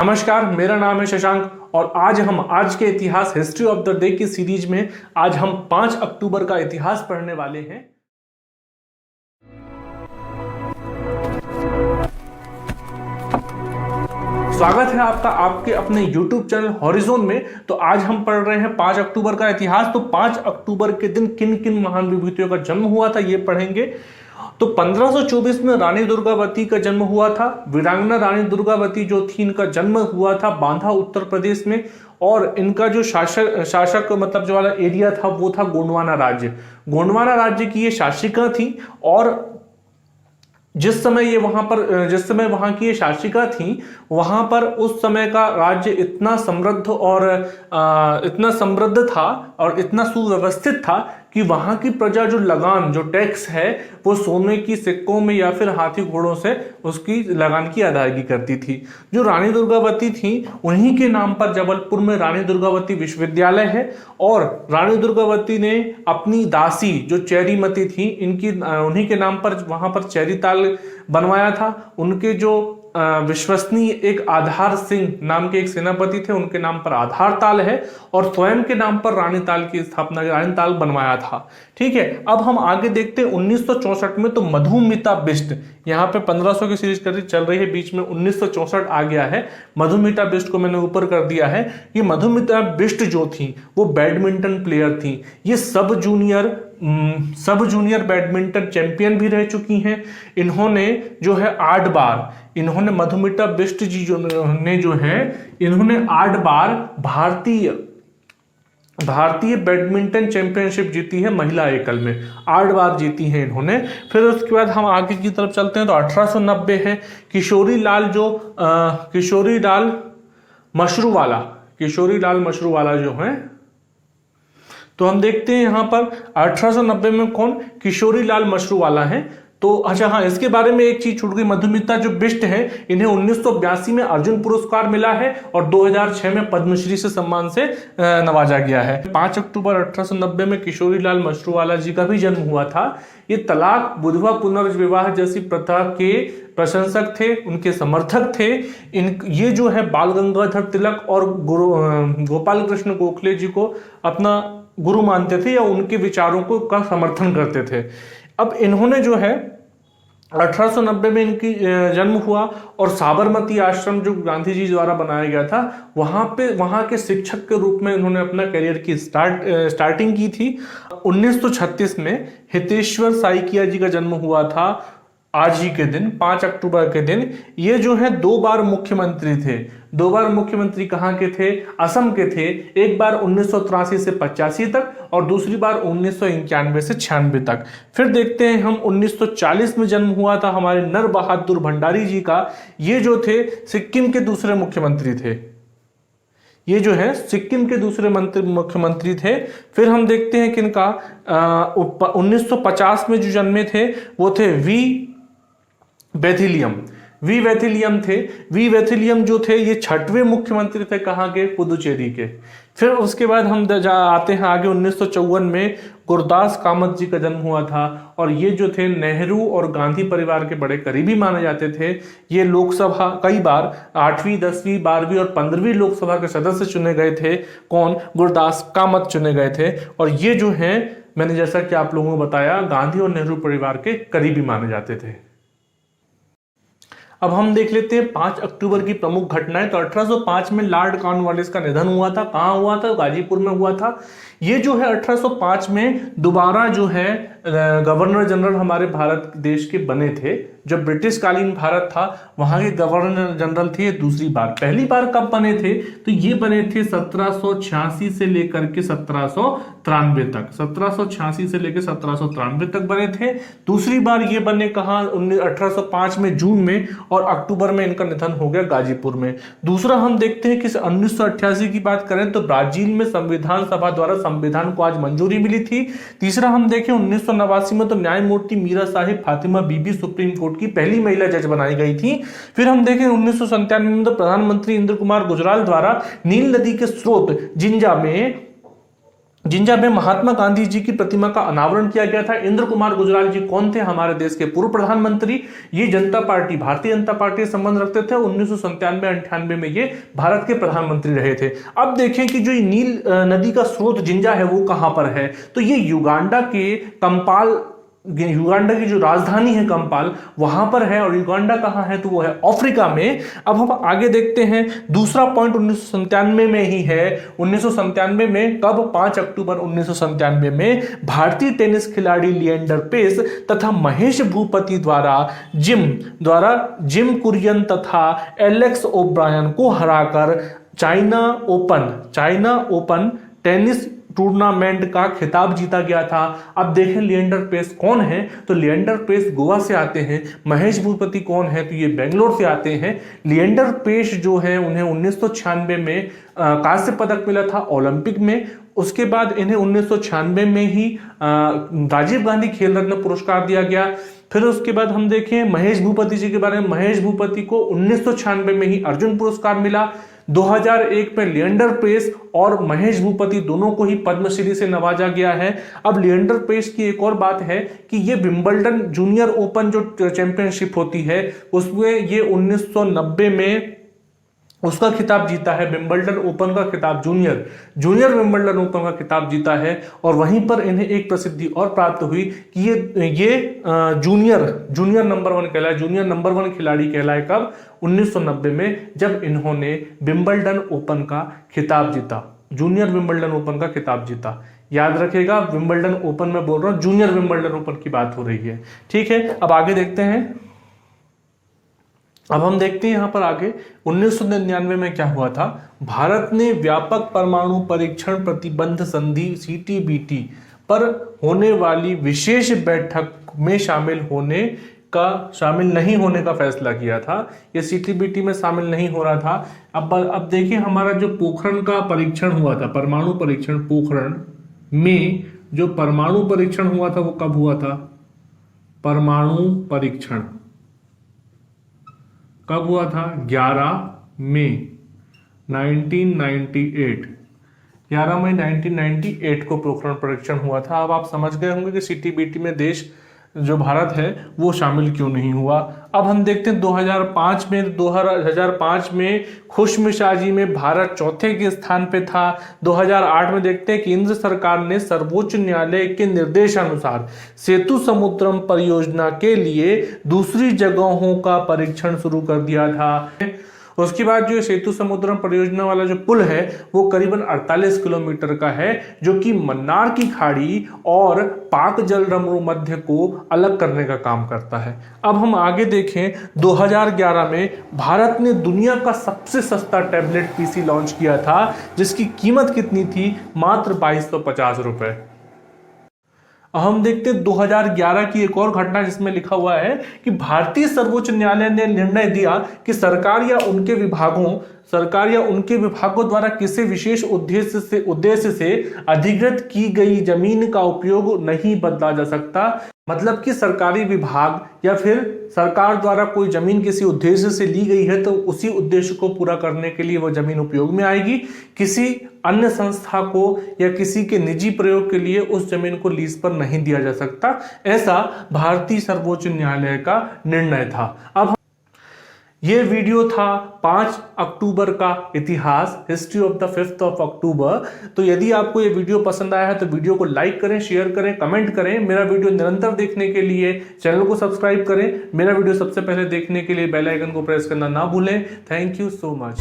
नमस्कार, मेरा नाम है शशांक और आज के इतिहास हिस्ट्री ऑफ द डे की सीरीज में आज हम 5 अक्टूबर का इतिहास पढ़ने वाले हैं। स्वागत है आपका आपके अपने YouTube चैनल हॉरिजॉन में। तो आज हम पढ़ रहे हैं 5 अक्टूबर का इतिहास। तो 5 अक्टूबर के दिन किन किन महान विभूतियों का जन्म हुआ था ये पढ़ेंगे। तो 1524 में रानी दुर्गावती का जन्म हुआ था। वीरांगना रानी दुर्गावती जो थी, इनका जन्म हुआ था बांधा उत्तर प्रदेश में। और इनका जो शासक मतलब जो वाला एरिया था वो था गोंडवाना राज्य। गोंडवाना राज्य की ये शासिका थी और जिस समय वहां की ये शासिका थी, वहां पर उस समय का राज्य इतना समृद्ध था और इतना सुव्यवस्थित था कि वहां की प्रजा जो लगान जो टैक्स है वो सोने की सिक्कों में या फिर हाथी घोड़ों से उसकी लगान की अदायगी करती थी। जो रानी दुर्गावती थी उन्हीं के नाम पर जबलपुर में रानी दुर्गावती विश्वविद्यालय है। और रानी दुर्गावती ने अपनी दासी जो चेरीमती थी उन्हीं के नाम पर वहां पर चेरीताल बनवाया था। उनके जो विश्वसनीय एक आधार सिंह नाम के एक सेनापति थे, उनके नाम पर आधार ताल है और स्वयं के नाम पर रानी ताल की स्थापना रानी ताल बनवाया था। ठीक है, अब हम आगे देखते हैं 1964 में। तो मधुमिता बिष्ट, यहाँ पे 1500 की सीरीज चल रही है, बीच में 1964 आ गया है। मधुमिता बिष्ट को मैंने ऊपर कर दिया है। ये मधुमिता बिष्ट जो थी वो बैडमिंटन प्लेयर थी। ये सब जूनियर बैडमिंटन चैंपियन भी रह चुकी हैं। इन्होंने जो है 8 बार मधुमिता बिष्ट जी इन्होंने 8 बार भारतीय बैडमिंटन चैंपियनशिप जीती है महिला एकल में। 8 बार जीती हैं इन्होंने। फिर उसके बाद हम आगे की तरफ चलते हैं। तो 1890 है। किशोरी लाल मशरूवाला जो है, तो हम देखते हैं यहां पर 1890 में कौन, किशोरी लाल मशरूवाला है। तो अच्छा हाँ, इसके बारे में एक चीज छूट गई। मधुमिता जो बिष्ट है, इन्हें 1982 में अर्जुन पुरस्कार मिला है और 2006 में पद्मश्री से सम्मान से नवाजा गया है। 5 अक्टूबर 1890 में किशोरी लाल मशरूवाला जी का भी जन्म हुआ था। ये तलाक, विधवा पुनर्विवाह जैसी प्रथा के प्रशंसक थे, उनके समर्थक थे। ये जो है बाल गंगाधर तिलक और गोपाल कृष्ण गोखले जी को अपना गुरु मानते थे या उनके विचारों को का समर्थन करते थे। अब इन्होंने जो है 1890 में इनकी जन्म हुआ और साबरमती आश्रम जो गांधी जी द्वारा बनाया गया था वहां के शिक्षक के रूप में इन्होंने अपना करियर की स्टार्टिंग की थी। 1936 में हितेश्वर साइकिया जी का जन्म हुआ था आज ही के दिन, 5 अक्टूबर के दिन। ये जो है 2 बार मुख्यमंत्री थे। 2 बार मुख्यमंत्री कहाँ के थे? असम के थे। एक बार 1983 से 85 तक और दूसरी बार 1991 से 96 तक। फिर देखते हैं हम 1940 में जन्म हुआ था हमारे नर बहादुर भंडारी जी का। ये जो थे सिक्किम के दूसरे मुख्यमंत्री थे। ये जो है सिक्किम के दूसरे मुख्यमंत्री थे। फिर हम देखते हैं किनका 1950 में जो जन्मे थे वो थे वी वैथिलियम थे। वी वैथिलियम जो थे ये 6वें मुख्यमंत्री थे, कहाँ के? पुदुचेरी के। फिर उसके बाद हम आते हैं आगे 1954 में गुरदास कामत जी का जन्म हुआ था और ये जो थे नेहरू और गांधी परिवार के बड़े करीबी माने जाते थे। ये लोकसभा कई बार 8वीं 10वीं 12वीं और 15वीं लोकसभा के सदस्य चुने गए थे। कौन? गुरदास कामत चुने गए थे। और ये जो है मैंने जैसा कि आप लोगों को बताया गांधी और नेहरू परिवार के करीबी माने जाते थे। अब हम देख लेते हैं 5 अक्टूबर की प्रमुख घटनाएं। तो 1805 में लॉर्ड कॉर्नवालिस का निधन हुआ था। कहाँ हुआ था? गाजीपुर में हुआ था। ये जो है 1805 में दोबारा जो है गवर्नर जनरल हमारे भारत देश के बने थे। जब ब्रिटिश कालीन भारत था वहां के गवर्नर जनरल थे दूसरी बार। पहली बार कब बने थे? तो ये बने थे 1786 से लेकर के 1793 तक। 1786 से लेकर 1793 तक बने थे। दूसरी बार ये बने कहाँ? 1805 में जून में, और अक्टूबर में इनका निधन हो गया गाजीपुर में। दूसरा हम देखते हैं कि 1988 की बात करें तो ब्राजील में संविधान सभा द्वारा संविधान को आज मंजूरी मिली थी। तीसरा हम देखें 1989 में तो न्यायमूर्ति मीरा साहिब फातिमा बीबी सुप्रीम कोर्ट की पहली महिला जज बनाई गई थी। फिर हम देखें 1997 में तो प्रधानमंत्री इंद्र कुमार गुजराल द्वारा नील नदी के स्रोत जिंजा में जिंजा में महात्मा गांधी जी की प्रतिमा का अनावरण किया गया था। इंद्र कुमार गुजराल जी कौन थे? हमारे देश के पूर्व प्रधानमंत्री। ये जनता पार्टी, भारतीय जनता पार्टी से संबंध रखते थे। 1997-98 में ये भारत के प्रधानमंत्री रहे थे। अब देखें कि जो नील नदी का स्रोत जिंजा है वो कहां पर है, तो ये युगांडा के कंपाल, युगांडा की जो राजधानी है कंपाल, वहां पर है। और युगांडा कहां है? तो वो है अफ्रीका में। अब हम आगे देखते हैं, दूसरा पॉइंट 1997 में ही है। 1997 में कब? 5 अक्टूबर 1997 में भारतीय टेनिस खिलाड़ी लिएंडर पेस तथा महेश भूपति द्वारा जिम कुरियन तथा एलेक्स ओब्रायन को हराकर चाइना ओपन टेनिस टूर्नामेंट का खिताब जीता गया था। अब देखें लिएंडर पेस कौन है, तो लिएंडर पेस गोवा से आते हैं। महेश भूपति कौन है, तो ये बेंगलोर से आते हैं। लिएंडर पेस जो है उन्हें 1996 में कांस्य पदक मिला था ओलंपिक में। उसके बाद इन्हें 1996 में ही राजीव गांधी खेल रत्न पुरस्कार दिया गया। फिर उसके बाद हम देखें महेश भूपति जी के बारे में। महेश भूपति को 1996 में ही अर्जुन पुरस्कार मिला। 2001 में लिएंडर पेस और महेश भूपति दोनों को ही पद्मश्री से नवाजा गया है। अब लिएंडर पेस की एक और बात है कि ये विंबलडन जूनियर ओपन जो चैंपियनशिप होती है उसमें ये 1990 में उसका खिताब जीता है। विंबलडन ओपन का खिताब, जूनियर विंबलडन ओपन का खिताब जीता है। और वहीं पर इन्हें एक प्रसिद्धि और प्राप्त हुई कि ये जूनियर नंबर 1 कहलाए, जूनियर नंबर 1 खिलाड़ी कहलाए। कब? 1990 में, जब इन्होंने विंबलडन ओपन का खिताब जीता, जूनियर विंबलडन ओपन का खिताब जीता। याद रखिएगा, विंबलडन ओपन में बोल रहा हूं, जूनियर विंबलडन ओपन की बात हो रही है। ठीक है, अब आगे देखते हैं। अब हम देखते हैं यहां पर आगे 1999 में क्या हुआ था। भारत ने व्यापक परमाणु परीक्षण प्रतिबंध संधि CTBT पर होने वाली विशेष बैठक में शामिल नहीं होने का फैसला किया था। ये CTBT में शामिल नहीं हो रहा था। अब देखिए, हमारा जो पोखरण का परीक्षण हुआ था, परमाणु परीक्षण, पोखरण में जो परमाणु परीक्षण हुआ था वो कब हुआ था? परमाणु परीक्षण कब हुआ था? 11 मई 1998। 11 मई 1998 को पोखरण परीक्षण हुआ था। अब आप समझ गए होंगे कि CTBT में देश जो भारत है वो शामिल क्यों नहीं हुआ। अब हम देखते हैं 2005 में खुशमिजाजी में भारत चौथे के स्थान पे था। 2008 में देखते हैं केंद्र सरकार ने सर्वोच्च न्यायालय के निर्देशानुसार सेतु समुद्रम परियोजना के लिए दूसरी जगहों का परीक्षण शुरू कर दिया था। उसके बाद जो सेतु समुद्रम परियोजना वाला जो पुल है वो करीबन 48 किलोमीटर का है, जो कि मन्नार की खाड़ी और पाक जलरमरू मध्य को अलग करने का काम करता है। अब हम आगे देखें, 2011 में भारत ने दुनिया का सबसे सस्ता टैबलेट PC लॉन्च किया था, जिसकी कीमत कितनी थी? मात्र 2250 रुपए। अब हम देखते हैं 2011 की एक और घटना जिसमें लिखा हुआ है कि भारतीय सर्वोच्च न्यायालय ने निर्णय दिया कि सरकार या उनके विभागों द्वारा किसी विशेष उद्देश्य से अधिकृत की गई जमीन का उपयोग नहीं बदला जा सकता। मतलब कि सरकारी विभाग या फिर सरकार द्वारा कोई जमीन किसी उद्देश्य से ली गई है तो उसी उद्देश्य को पूरा करने के लिए वो जमीन उपयोग में आएगी। किसी अन्य संस्था को या किसी के निजी प्रयोग के लिए उस जमीन को लीज पर नहीं दिया जा सकता। ऐसा भारतीय सर्वोच्च न्यायालय का निर्णय था। अब ये वीडियो था 5 अक्टूबर का इतिहास, history of the 5th of अक्टूबर। तो यदि आपको ये वीडियो पसंद आया है तो वीडियो को लाइक करें, शेयर करें, कमेंट करें। मेरा वीडियो निरंतर देखने के लिए चैनल को सब्सक्राइब करें। मेरा वीडियो सबसे पहले देखने के लिए बेल आइकन को प्रेस करना ना भूलें। Thank you so much.